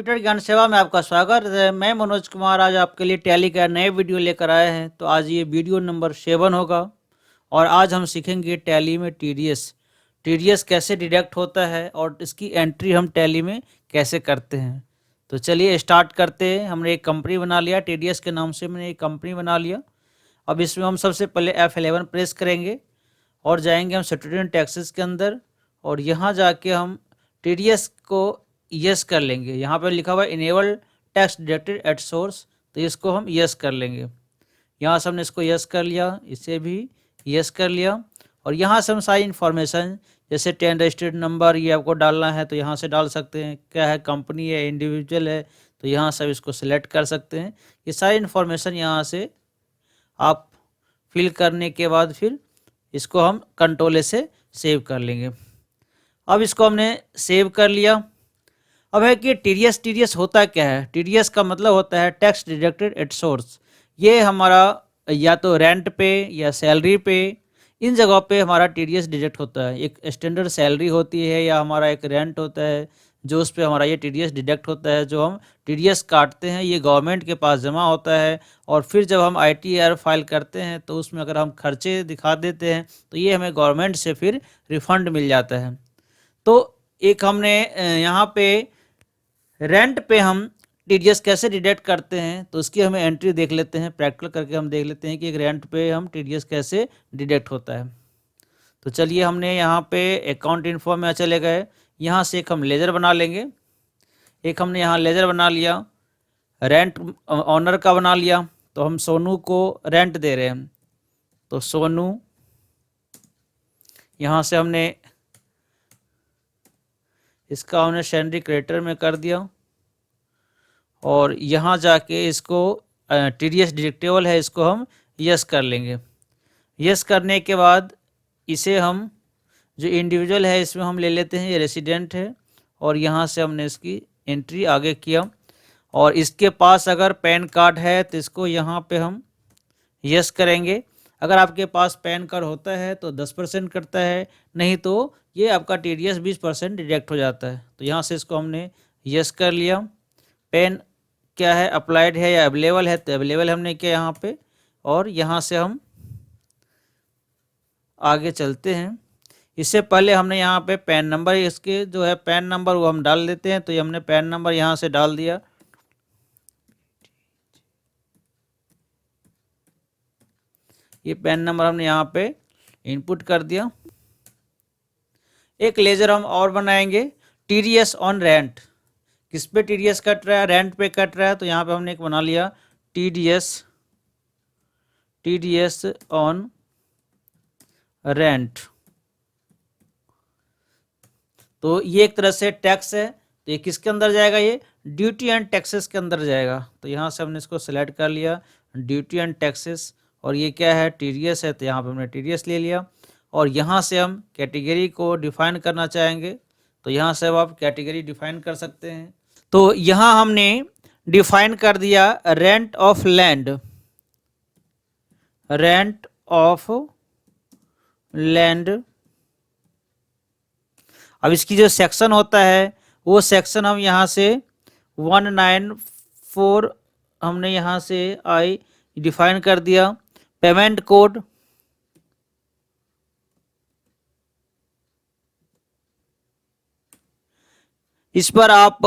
Computer ज्ञान सेवा में आपका स्वागत है। मैं मनोज कुमार आज आपके लिए टैली का नए वीडियो लेकर आए हैं। तो आज ये वीडियो नंबर 7 होगा और आज हम सीखेंगे टैली में टीडीएस कैसे डिडक्ट होता है और इसकी एंट्री हम टैली में कैसे करते हैं। तो चलिए स्टार्ट करते हैं। हमने एक कंपनी बना लिया, टीडीएस के नाम से मैंने एक कंपनी बना लिया। अब इसमें हम सबसे पहले F11 प्रेस करेंगे और जाएंगे हम स्टूडेंट टैक्सेस के अंदर और यहाँ जाके हम टीडीएस को यस कर लेंगे। यहाँ पर लिखा हुआ है enable tax deducted at source, तो इसको हम यस कर लेंगे। यहाँ से हमने इसको यस कर लिया, इसे भी यस कर लिया और यहाँ से हम सारी इन्फॉर्मेशन जैसे 10 रजिस्टर्ड नंबर ये आपको डालना है तो यहाँ से डाल सकते हैं। क्या है, कंपनी है, इंडिविजुअल है, तो यहाँ से इसको सिलेक्ट कर सकते हैं। ये सारी इन्फॉर्मेशन यहाँ से आप फिल करने के बाद फिर इसको हम कंट्रोल ए से सेव कर लेंगे। अब इसको हमने सेव कर लिया। अब है कि टीडीएस होता क्या है। टीडीएस का मतलब होता है टैक्स डिडक्टेड एट सोर्स। ये हमारा या तो रेंट पे या सैलरी पे, इन जगहों पे हमारा टीडीएस डिडक्ट होता है। एक स्टैंडर्ड सैलरी होती है या हमारा एक रेंट होता है जो उस पर हमारा ये टीडीएस डिडक्ट होता है। जो हम टीडीएस काटते हैं ये गवर्नमेंट के पास जमा होता है और फिर जब हम ITR फाइल करते हैं तो उसमें अगर हम खर्चे दिखा देते हैं तो ये हमें गवर्नमेंट से फिर रिफंड मिल जाता है। तो एक हमने यहाँ पे रेंट पे हम टीडीएस कैसे डिडक्ट करते हैं तो उसकी हमें एंट्री देख लेते हैं। प्रैक्टिकल करके हम देख लेते हैं कि एक रेंट पे हम टीडीएस कैसे डिडक्ट होता है। तो चलिए हमने यहाँ पे अकाउंट इन्फो में चले गए। यहाँ से एक हम लेजर बना लेंगे। एक हमने यहाँ लेजर बना लिया, रेंट ऑनर का बना लिया। तो हम सोनू को रेंट दे रहे हैं तो सोनू, यहाँ से हमने इसका हमने सैलरी क्रेडिटर में कर दिया और यहाँ जाके इसको टीडीएस डिडक्टेबल है इसको हम यस कर लेंगे। यस करने के बाद इसे हम जो इंडिविजुअल है इसमें हम ले लेते हैं, ये रेसिडेंट है और यहाँ से हमने इसकी एंट्री आगे किया। और इसके पास अगर पैन कार्ड है तो इसको यहाँ पे हम यस करेंगे। अगर आपके पास पैन कार्ड होता है तो 10% कटता है, नहीं तो ये आपका टीडीएस 20% डिडक्ट हो जाता है। तो यहाँ से इसको हमने यस कर लिया। पैन क्या है, अप्लाइड है या अवेलेबल है, तो अवेलेबल हमने किया यहाँ पे। और यहाँ से हम आगे चलते हैं। इससे पहले हमने यहाँ पे पैन नंबर, इसके जो है पैन नंबर वो हम डाल देते हैं। तो ये हमने पैन नंबर यहाँ से डाल दिया। ये पैन नंबर हमने यहाँ पे इनपुट कर दिया। एक लेजर हम और बनाएंगे, टीडीएस ऑन रेंट। किस पे टीडीएस कट रहा है, रेंट पे कट रहा है। तो यहाँ पे हमने एक बना लिया टीडीएस ऑन रेंट। तो ये एक तरह से टैक्स है, तो ये किसके अंदर जाएगा, ये ड्यूटी एंड टैक्सेस के अंदर जाएगा। तो यहाँ से हमने इसको सेलेक्ट कर लिया ड्यूटी एंड टैक्सेस। और ये क्या है, टीडीएस है, तो यहाँ पे हमने टीडीएस ले लिया। और यहाँ से हम कैटेगरी को डिफाइन करना चाहेंगे तो यहाँ से अब आप कैटेगरी डिफाइन कर सकते हैं। तो यहाँ हमने डिफाइन कर दिया rent of land, rent of land. अब इसकी जो सेक्शन होता है वो सेक्शन हम यहाँ से 194 हमने यहाँ से आई डिफाइन कर दिया। पेमेंट कोड, इस पर आप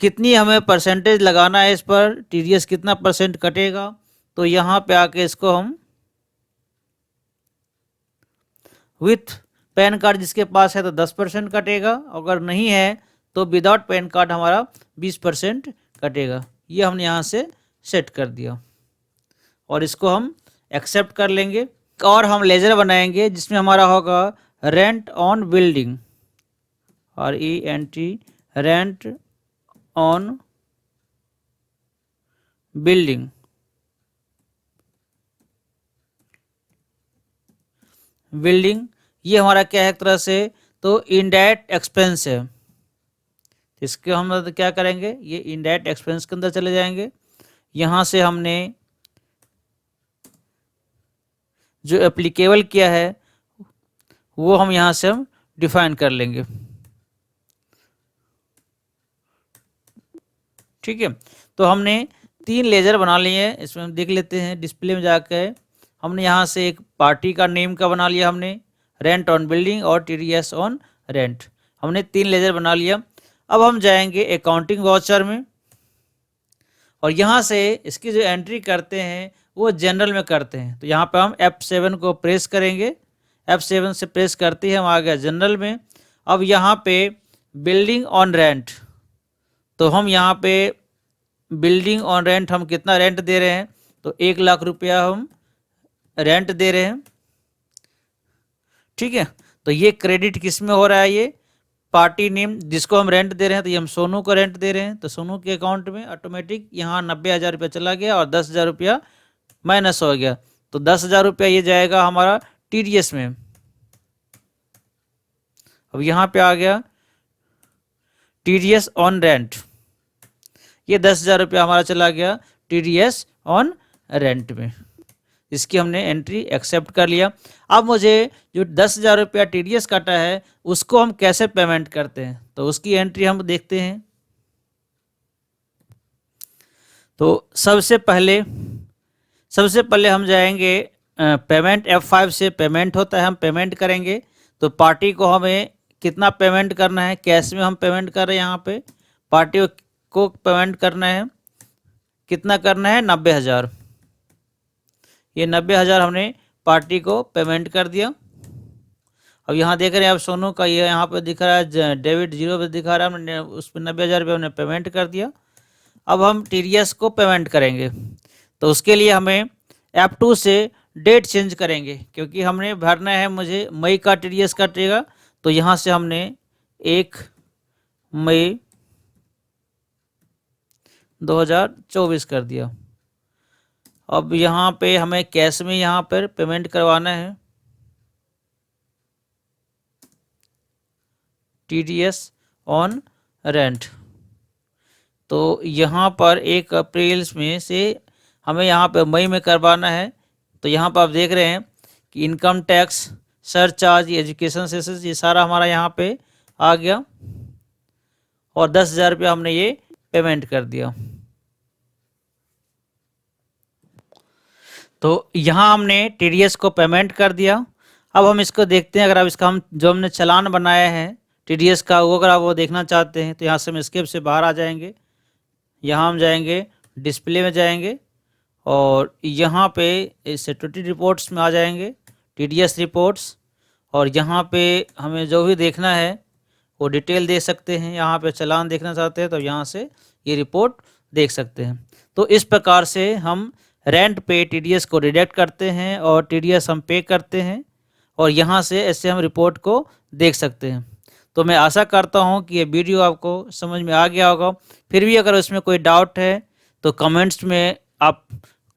कितनी हमें परसेंटेज लगाना है, इस पर टीडीएस कितना % कटेगा। तो यहाँ पे आके इसको हम विथ पैन कार्ड जिसके पास है तो 10% कटेगा, अगर नहीं है तो विदाउट पैन कार्ड हमारा 20% कटेगा। ये हमने यहाँ से सेट कर दिया और इसको हम एक्सेप्ट कर लेंगे। और हम लेजर बनाएंगे जिसमें हमारा होगा rent on building, RENT, rent on building. Building ये हमारा क्या है, एक तरह से तो इनडायरेक्ट एक्सपेंस है। इसके हम क्या करेंगे, ये इनडायरेक्ट एक्सपेंस के अंदर चले जाएंगे। यहाँ से हमने जो एप्लीकेबल किया है वो हम यहाँ से हम डिफाइन कर लेंगे। ठीक है। तो हमने 3 लेजर बना लिए हैं। इसमें हम देख लेते हैं डिस्प्ले में जाकर। हमने यहाँ से एक पार्टी का नेम का बना लिया हमने, रेंट ऑन बिल्डिंग और टीडीएस ऑन रेंट। हमने 3 लेजर बना लिया। अब हम जाएंगे अकाउंटिंग वाउचर में और यहाँ से इसकी जो एंट्री करते हैं वो जनरल में करते हैं। तो यहाँ पे हम F7 को प्रेस करेंगे। F7 से प्रेस करते ही हम आ गए जनरल में। अब यहाँ पे बिल्डिंग ऑन रेंट, तो हम यहाँ पे बिल्डिंग ऑन रेंट हम कितना रेंट दे रहे हैं, तो 1 लाख रुपया हम रेंट दे रहे हैं। ठीक है, तो ये क्रेडिट किस में हो रहा है, ये पार्टी नेम जिसको हम रेंट दे रहे हैं, तो ये हम सोनू को रेंट दे रहे हैं। तो सोनू के अकाउंट में ऑटोमेटिक यहाँ 90,000 रुपया चला गया और 10,000 रुपया माइनस हो गया। तो 10,000 रुपया ये जाएगा हमारा टीडीएस में। अब यहाँ पे आ गया टीडीएस ऑन रेंट, ये 10,000 रुपया हमारा चला गया टीडीएस ऑन रेंट में। इसकी हमने एंट्री एक्सेप्ट कर लिया। अब मुझे जो 10,000 रुपया टीडीएस काटा है उसको हम कैसे पेमेंट करते हैं, तो उसकी एंट्री हम देखते हैं। तो सबसे पहले हम जाएंगे पेमेंट, F5 से पेमेंट होता है, हम पेमेंट करेंगे। तो पार्टी को हमें कितना पेमेंट करना है, कैश में हम पेमेंट कर रहे हैं। यहाँ पे पार्टी को पेमेंट करना है, कितना करना है, 90,000। ये 90,000 हमने पार्टी को पेमेंट कर दिया। अब यहाँ देख रहे हैं आप सोनू का ये यहाँ पे दिखा रहा है डेबिट 0 पे दिखा रहा है, हमने उस पर 90,000 रुपये हमने पेमेंट कर दिया। अब हम टीडीएस को पेमेंट करेंगे, तो उसके लिए हमें F2 से डेट चेंज करेंगे, क्योंकि हमने भरना है, मुझे मई का टीडीएस कटेगा। तो यहाँ से हमने 1 मई 2024 कर दिया। अब यहाँ पे हमें कैश में यहाँ पर पेमेंट करवाना है, टीडीएस ऑन रेंट। तो यहाँ पर 1 अप्रैल में से हमें यहाँ पे मई में करवाना है। तो यहाँ पर आप देख रहे हैं कि इनकम टैक्स, सरचार्ज, एजुकेशन सेसेस, ये सारा हमारा यहाँ पे आ गया और 10,000 रुपया हमने ये पेमेंट कर दिया। तो यहाँ हमने टीडीएस को पेमेंट कर दिया। अब हम इसको देखते हैं, अगर आप इसका हम जो हमने चालान बनाया है टीडीएस का, वो अगर आप वो देखना चाहते हैं तो यहाँ से हम एस्केप से बाहर आ जाएंगे। यहाँ हम जाएंगे डिस्प्ले में जाएंगे और यहाँ पे स्टैट्यूटरी रिपोर्ट्स में आ जाएंगे, टीडीएस रिपोर्ट्स, और यहाँ पे हमें जो भी देखना है वो डिटेल दे सकते हैं। यहाँ पे चालान देखना चाहते हैं तो यहाँ से ये रिपोर्ट देख सकते हैं। तो इस प्रकार से हम रेंट पे टीडीएस को डिडक्ट करते हैं और टीडीएस हम पे करते हैं और यहाँ से ऐसे हम रिपोर्ट को देख सकते हैं। तो मैं आशा करता हूँ कि ये वीडियो आपको समझ में आ गया होगा। फिर भी अगर उसमें कोई डाउट है तो कमेंट्स में आप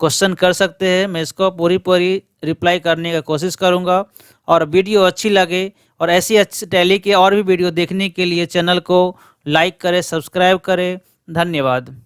क्वेश्चन कर सकते हैं, मैं इसको पूरी रिप्लाई करने का कोशिश करूँगा। और वीडियो अच्छी लगे और ऐसी अच्छी टैली के और भी वीडियो देखने के लिए चैनल को लाइक करें, सब्सक्राइब करें। धन्यवाद।